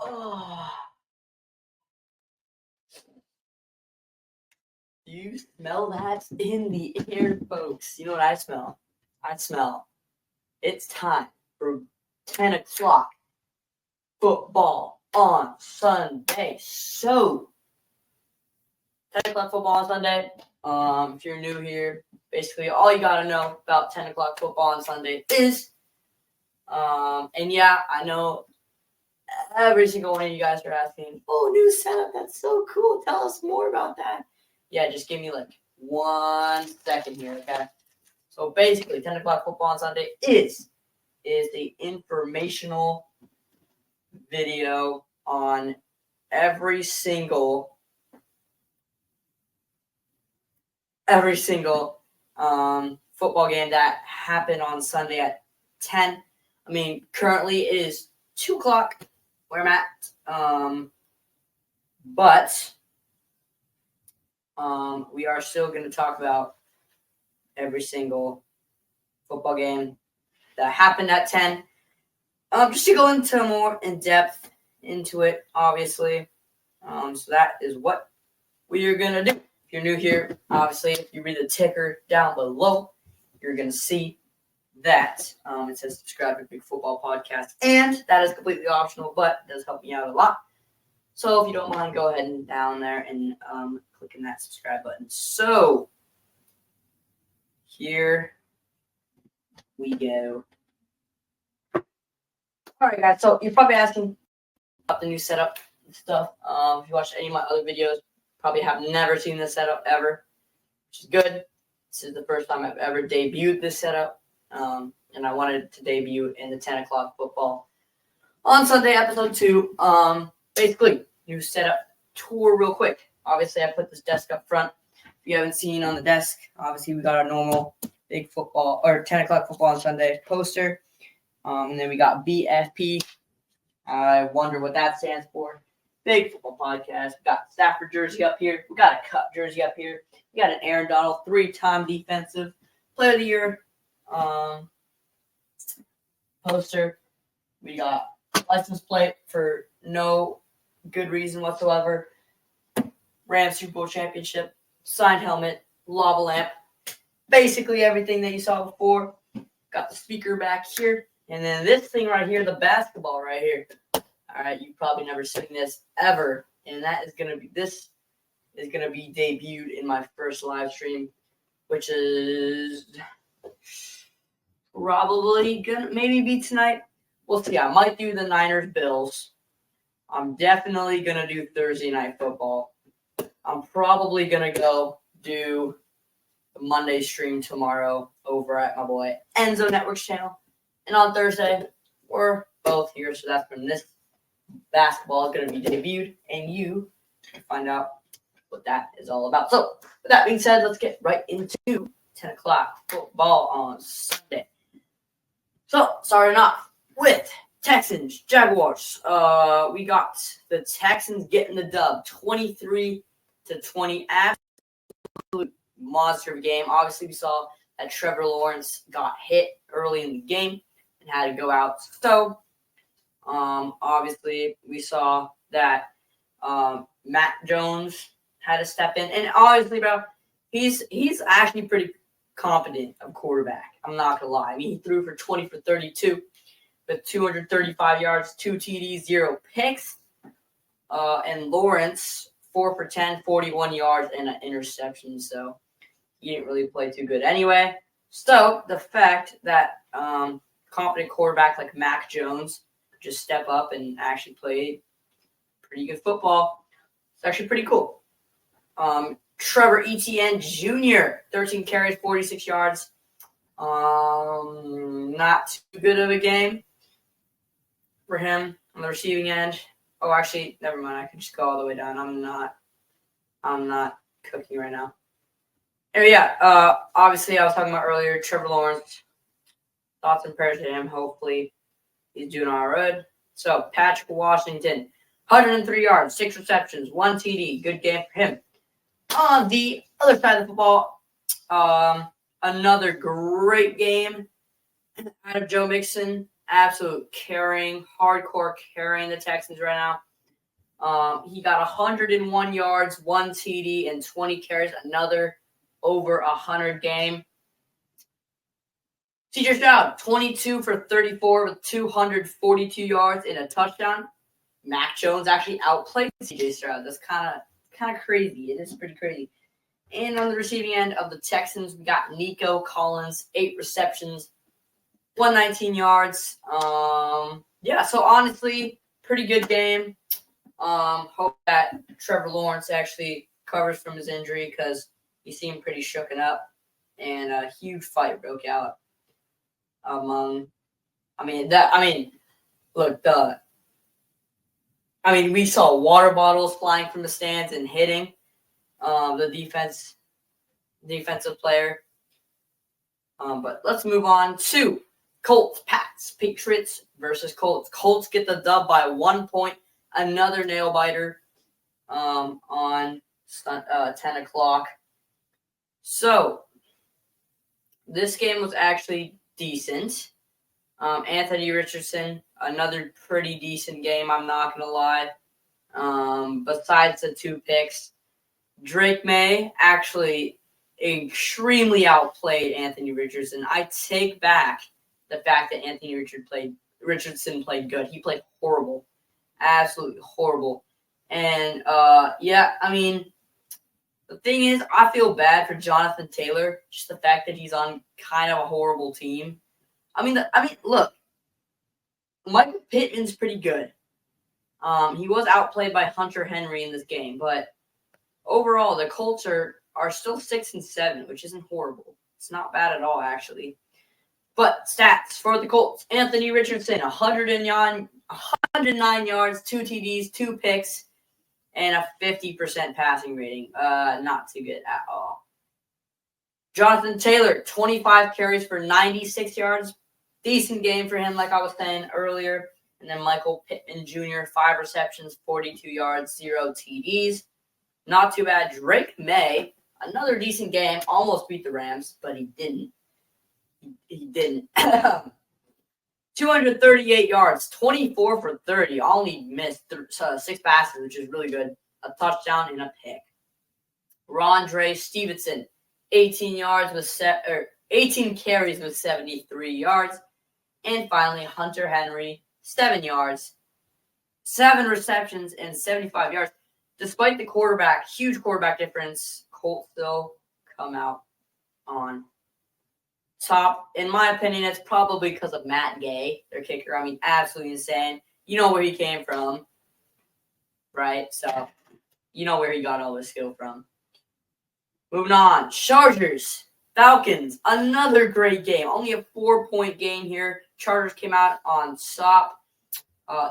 Oh. You smell that in the air, folks. You know what I smell? I smell it's time for 10 o'clock football on Sunday. So, 10 o'clock football on Sunday. If you're new here, basically all you got to know about 10 o'clock football on Sunday is, and yeah, I know every single one of you guys are asking, oh, new setup, that's so cool. Tell us more about that. Yeah, just give me like 1 second here, okay? So basically, 10 o'clock football on Sunday is the informational video on every single football game that happened on Sunday at 10. I mean, currently it is 2 o'clock where I'm at. But we are still going to talk about every single football game that happened at 10. Just to go into more in depth into it, obviously. So that is what we are going to do. If you're new here, obviously, if you read the ticker down below, you're going to see that it says subscribe to Big Football Podcast. And that is completely optional, but it does help me out a lot. So if you don't mind, go ahead and down there and clicking that subscribe button. So here we go. All right, guys. So you're probably asking about the new setup and stuff. If you watched any of my other videos, probably have never seen this setup ever, which is good. This is the first time I've ever debuted this setup, and I wanted to debut in the 10 o'clock football on Sunday, episode 2. Basically, new setup tour real quick. Obviously, I put this desk up front. If you haven't seen on the desk, obviously we got our normal big football or 10 o'clock football on Sunday poster. And then we got BFP. I wonder what that stands for. Big Football Podcast. We got Stafford jersey up here. We got a Cup jersey up here. We got an Aaron Donald 3-time defensive player of the year poster. We got license plate for no good reason whatsoever. Rams Super Bowl championship. Signed helmet. Lava lamp. Basically everything that you saw before. Got the speaker back here. And then this thing right here, the basketball right here. All right, you've probably never seen this ever. And this is going to be debuted in my first live stream, which is probably going to maybe be tonight. We'll see. I might do the Niners-Bills. I'm definitely going to do Thursday Night Football. I'm probably going to go do the Monday stream tomorrow over at my boy Enzo Networks channel. And on Thursday, we're both here. So that's when this basketball is going to be debuted. And you can find out what that is all about. So with that being said, let's get right into 10 o'clock football on Sunday. So starting off with Texans, Jaguars. We got the Texans getting the dub 23-20. Absolute monster game. Obviously, we saw that Trevor Lawrence got hit early in the game and had to go out. So, obviously, we saw that Matt Jones had to step in. And obviously, bro, he's actually pretty competent of quarterback. I'm not going to lie. I mean, he threw for 20 for 32 with 235 yards, 2 TDs, 0 picks. And Lawrence, 4 for 10, 41 yards, and an interception. So, he didn't really play too good anyway. So, the fact that competent quarterback like Mac Jones just step up and actually play pretty good football, it's actually pretty cool. Trevor Etienne Jr., 13 carries, 46 yards. Not too good of a game for him on the receiving end. Oh, actually, never mind. I can just go all the way down. I'm not cooking right now. And yeah, obviously I was talking about earlier, Trevor Lawrence. Thoughts and prayers to him. Hopefully he's doing all right. So Patrick Washington, 103 yards, 6 receptions, 1 TD. Good game for him. On the other side of the football, another great game out of Joe Mixon. absolute hardcore carrying the Texans right now. He got 101 yards, 1 TD, and 20 carries. Another over 100 game. CJ Stroud, 22 for 34 with 242 yards and a touchdown. Mac Jones actually outplayed CJ Stroud. That's kind of crazy. It is pretty crazy. And on the receiving end of the Texans, we got Nico Collins, 8 receptions, 119 yards. So honestly, pretty good game. Hope that Trevor Lawrence actually covers from his injury because he seemed pretty shooken up, and a huge fight broke out among. We saw water bottles flying from the stands and hitting the defensive player. But let's move on to Colts, Pats, Patriots versus Colts. Colts get the dub by 1 point. Another nail biter on 10 o'clock. So this game was actually decent. Anthony Richardson, another pretty decent game, I'm not going to lie. Besides the 2 picks, Drake May actually extremely outplayed Anthony Richardson. I take back the fact that Anthony Richardson played good. He played horrible. Absolutely horrible. And, the thing is, I feel bad for Jonathan Taylor, just the fact that he's on kind of a horrible team. Look, Michael Pittman's pretty good. He was outplayed by Hunter Henry in this game, but overall, the Colts are still 6-7, which isn't horrible. It's not bad at all, actually. But stats for the Colts: Anthony Richardson, 109 yards, 2 TDs, 2 picks, and a 50% passing rating. Not too good at all. Jonathan Taylor, 25 carries for 96 yards. Decent game for him, like I was saying earlier. And then Michael Pittman Jr., 5 receptions, 42 yards, 0 TDs. Not too bad. Drake May, another decent game. Almost beat the Rams, but he didn't. He didn't. 238 yards, 24 for 30. Only missed 6 passes, which is really good. A touchdown and a pick. Rondre Stevenson, 18 carries with 73 yards. And finally, Hunter Henry, 7 yards, 7 receptions, and 75 yards. Despite the huge quarterback difference, Colts still come out on top. In my opinion, it's probably because of Matt Gay, their kicker. Absolutely insane. You know where he came from, right? So, you know where he got all his skill from. Moving on. Chargers, Falcons, another great game. Only a 4-point game here. Chargers came out on top.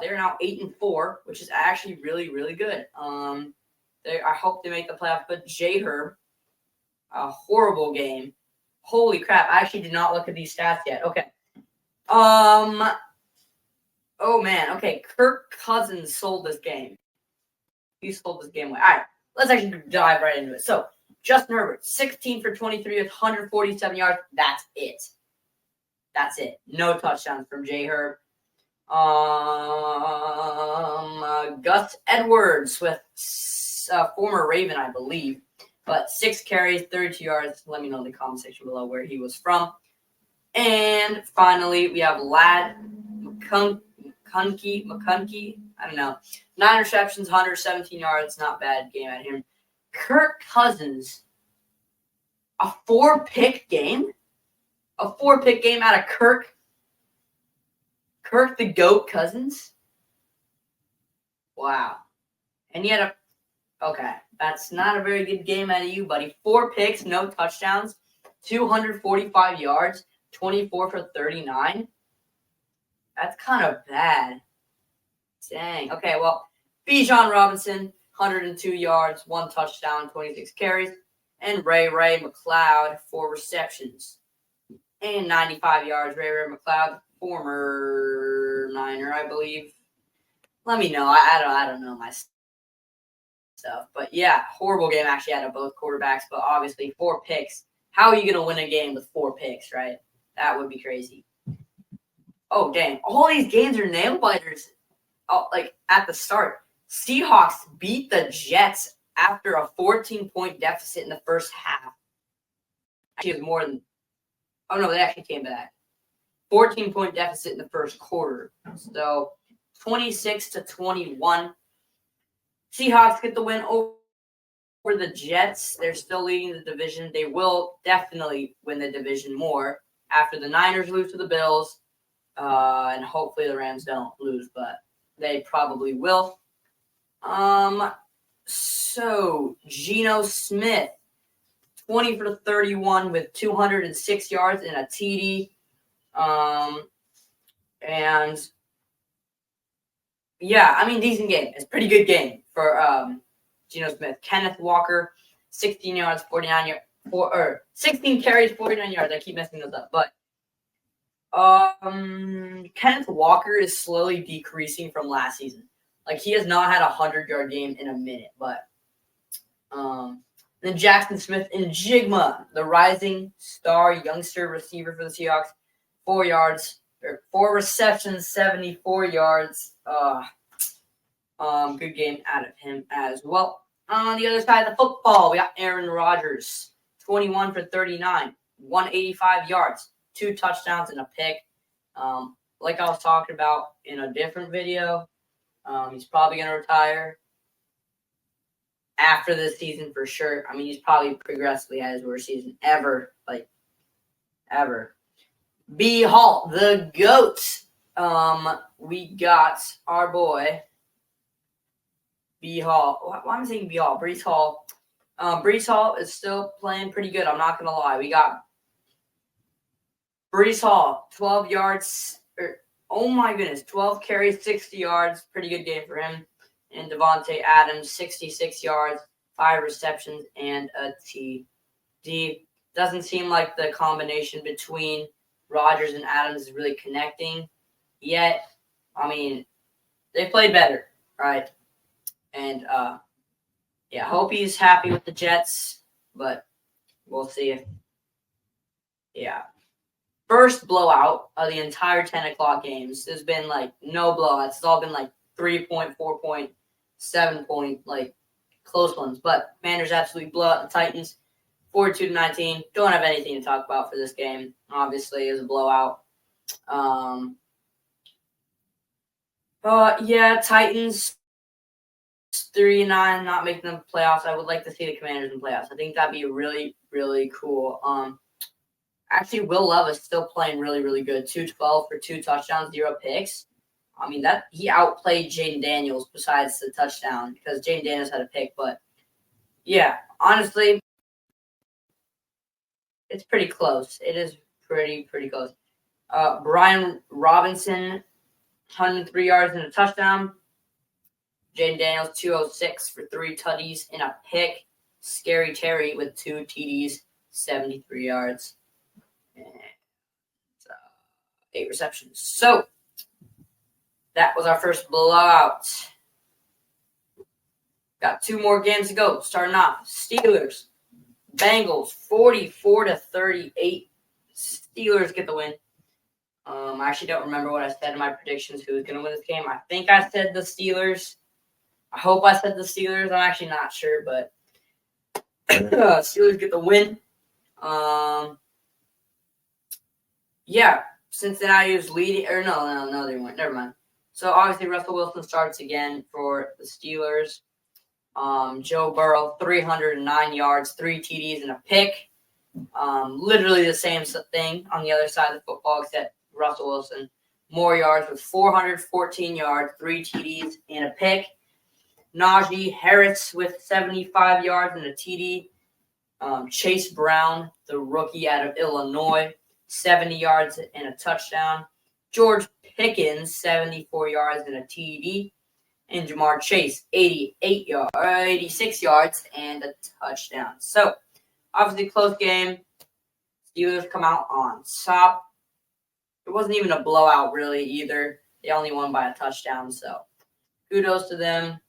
They're now 8-4, which is actually really, really good. I hope they make the playoffs. But J-Herb, a horrible game. Holy crap! I actually did not look at these stats yet. Okay. Oh man. Okay. Kirk Cousins sold this game. He sold this game away. All right. Let's actually dive right into it. So Justin Herbert, 16 for 23 with 147 yards. That's it. No touchdowns from J-Herb. Gus Edwards with former Raven, I believe, but 6 carries, 32 yards. Let me know in the comment section below where he was from. And finally, we have Lad McConkey. I don't know. 9 receptions, 117 yards. Not bad game at him. Kirk Cousins, a 4-pick game? A 4-pick game out of Kirk the GOAT Cousins? Wow. And he had okay, that's not a very good game out of you, buddy. 4 picks, no touchdowns, 245 yards, 24 for 39. That's kind of bad. Dang. Okay, well, Bijan Robinson, 102 yards, 1 touchdown, 26 carries. And Ray McCloud, 4 receptions and 95 yards. Ray McCloud, former Niner, I believe. Let me know. I don't know my stuff. But yeah, horrible game actually out of both quarterbacks. But obviously, 4 picks. How are you going to win a game with 4 picks, right? That would be crazy. Oh, dang. All these games are nail biters. Oh, like at the start. Seahawks beat the Jets after a 14-point deficit in the first half. Actually, it was more than. Oh, no, they actually came back. 14-point deficit in the first quarter. So 26-21. Seahawks get the win over the Jets. They're still leading the division. They will definitely win the division more after the Niners lose to the Bills. And hopefully the Rams don't lose, but they probably will. So Geno Smith, 20 for 31 with 206 yards and a TD. And yeah, I mean, decent game. It's a pretty good game for Geno Smith. Kenneth Walker, 16 yards, 16 carries, 49 yards. I keep messing those up, but Kenneth Walker is slowly decreasing from last season. Like, he has not had a 100-yard game in a minute, but then Jackson Smith and Jigma, the rising star youngster receiver for the Seahawks, 4 receptions, 74 yards. Good game out of him as well. On the other side of the football, we got Aaron Rodgers, 21 for 39, 185 yards, 2 touchdowns and a pick. Like I was talking about in a different video, he's probably going to retire after this season for sure. I mean, he's probably progressively had his worst season ever. B. Hall, the GOAT. We got our boy, B. Hall. Why am I saying B. Hall? Brees Hall. Brees Hall is still playing pretty good. I'm not going to lie. We got Brees Hall, 12 yards. Oh, my goodness. 12 carries, 60 yards. Pretty good game for him. And Devontae Adams, 66 yards, 5 receptions, and a TD. Doesn't seem like the combination between Rodgers and Adams is really connecting yet. I mean, they played better, right? And, yeah, hope he's happy with the Jets, but we'll see if, yeah. First blowout of the entire 10 o'clock games. There's been, no blowouts. It's all been, 3-point, 4-point, 7-point, close ones. But Commanders absolutely blow out the Titans, 42-19. Don't have anything to talk about for this game. Obviously, it was a blowout. Yeah, Titans 3-9, not making the playoffs. I would like to see the Commanders in playoffs. I think that'd be really, really cool. Actually, Will Levis still playing really, really good. 212 for 2 touchdowns, 0 picks. I mean, that he outplayed Jaden Daniels besides the touchdown because Jaden Daniels had a pick. But, yeah, honestly, it's pretty close. It is pretty close. Brian Robinson, 103 yards and a touchdown. Jaden Daniels, 206 for 3 tutties and a pick. Scary Terry with 2 TDs, 73 yards. And 8 receptions. So, that was our first blowout. Got 2 more games to go. Starting off, Steelers, Bengals, 44-38. Steelers get the win. I actually don't remember what I said in my predictions who was going to win this game. I think I said the Steelers. I hope I said the Steelers. I'm actually not sure, but Steelers get the win. Yeah, Cincinnati was leading. Or no, they weren't. Never mind. So, obviously, Russell Wilson starts again for the Steelers. Joe Burrow, 309 yards, 3 TDs, and a pick. Literally the same thing on the other side of the football, except Russell Wilson. More yards with 414 yards, 3 TDs, and a pick. Najee Harris with 75 yards and a TD. Chase Brown, the rookie out of Illinois, 70 yards and a touchdown. George Pickens, 74 yards and a TD. And Jamar Chase, 86 yards and a touchdown. So, obviously, close game. Steelers come out on top. It wasn't even a blowout, really, either. They only won by a touchdown, so kudos to them.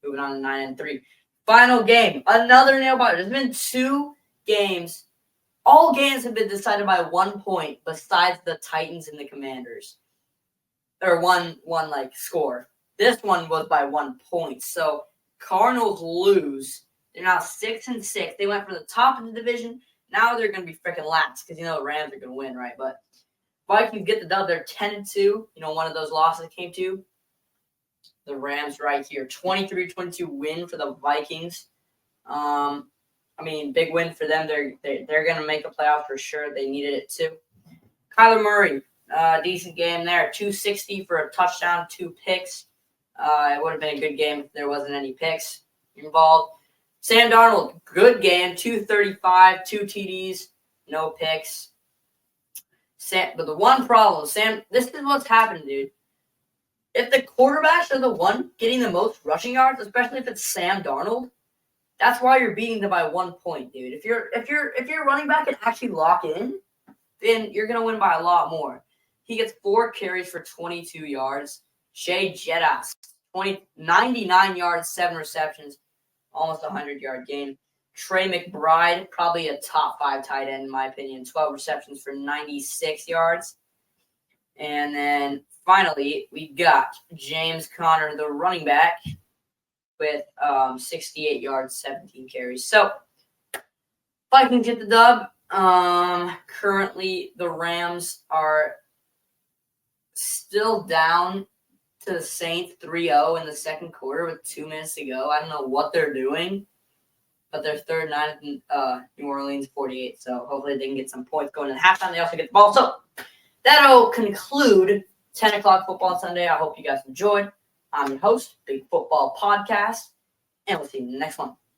Moving on to 9-3. Final game. Another nail biter. There's been 2 games all games have been decided by 1 point besides the Titans and the Commanders. Or one score. This one was by 1 point. So Cardinals lose. They're now 6-6. They went from the top of the division. Now they're going to be freaking last because the Rams are going to win, right? But Vikings get the dub. They're 10-2. One of those losses came to the Rams right here. 23-22 win for the Vikings. Big win for them. They're going to make a playoff for sure. They needed it too. Kyler Murray, decent game there. 260 for a touchdown, 2 picks. It would have been a good game if there wasn't any picks involved. Sam Darnold, good game. 235, 2 TDs, no picks. But the one problem, Sam, this is what's happened, dude. If the quarterbacks are the one getting the most rushing yards, especially if it's Sam Darnold, that's why you're beating them by 1 point, dude. If you're running back and actually lock in, then you're gonna win by a lot more. He gets 4 carries for 22 yards. Shea Jettas, 99 yards, 7 receptions, almost a 100-yard game. Trey McBride, probably a top 5 tight end in my opinion, 12 receptions for 96 yards. And then finally, we got James Conner, the running back, with 68 yards, 17 carries. So, Vikings get the dub. Currently, the Rams are still down to the Saints 3-0 in the second quarter with 2 minutes to go. I don't know what they're doing, but they're third 9 in New Orleans 48. So hopefully they can get some points going in halftime. They also get the ball. So that'll conclude 10 o'clock football Sunday. I hope you guys enjoyed. I'm your host, Big Football Podcast, and we'll see you in the next one.